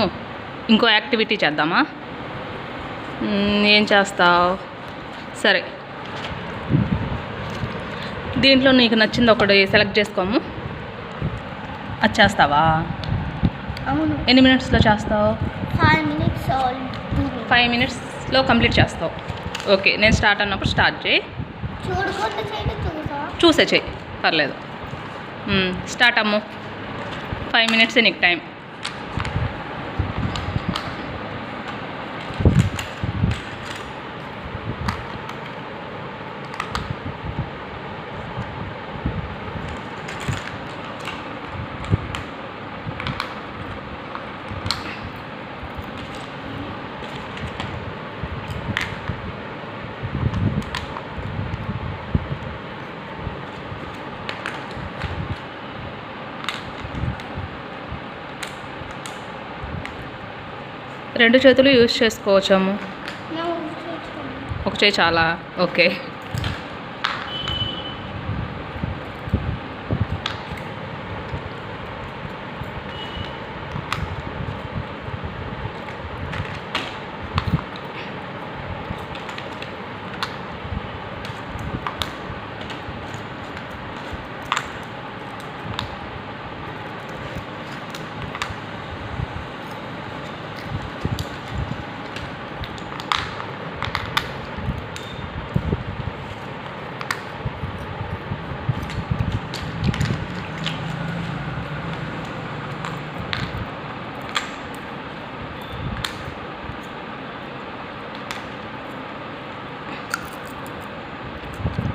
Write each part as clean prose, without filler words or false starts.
అమ్ము ఇంకో యాక్టివిటీ చేద్దామా? ఏం చేస్తావు? సరే, దీంట్లో నీకు నచ్చింది ఒకటి సెలెక్ట్ చేసుకోము. అది చేస్తావా? అవును. ఎన్ని మినిట్స్లో చేస్తావు? 5 minutes or 2 minutes. 5 minutesలో కంప్లీట్ చేస్తావు. ఓకే, నేను స్టార్ట్ అన్నప్పుడు స్టార్ట్ చేయి. చూడకుండా చేయడం చూసా. చూసే చెయ్యి, పర్లేదు. స్టార్ట్ అమ్ము. 5 minutes నీకు టైం. రెండు చేతులు యూజ్ చేసుకోవచ్చాము. ఒక చేయి చాలా. ఓకే,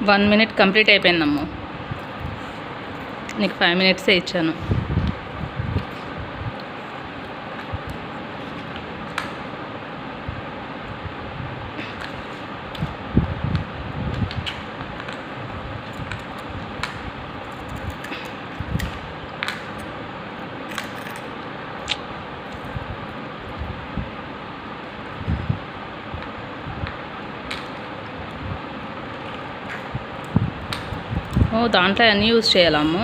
వన్ మినిట్ కంప్లీట్ అయిపోయిందమ్ము. నీకు 5 minutes ఇచ్చాను. దాంట్లో అన్నీ యూజ్ చేయాలమ్ము.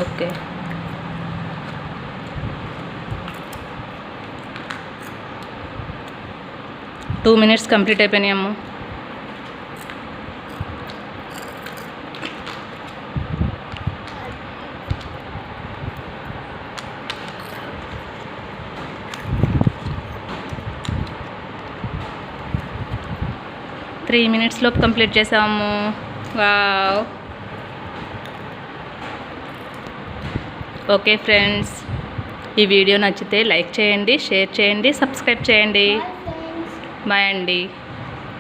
ఓకే, టూ మినిట్స్ కంప్లీట్ అయిపోయినాయి అమ్ము. త్రీ మినిట్స్ లోపు కంప్లీట్ చేసాము. వావ్. ఓకే ఫ్రెండ్స్, ఈ వీడియో నచ్చితే లైక్ చేయండి, షేర్ చేయండి, సబ్స్క్రైబ్ చేయండి. బాయ్ అండి.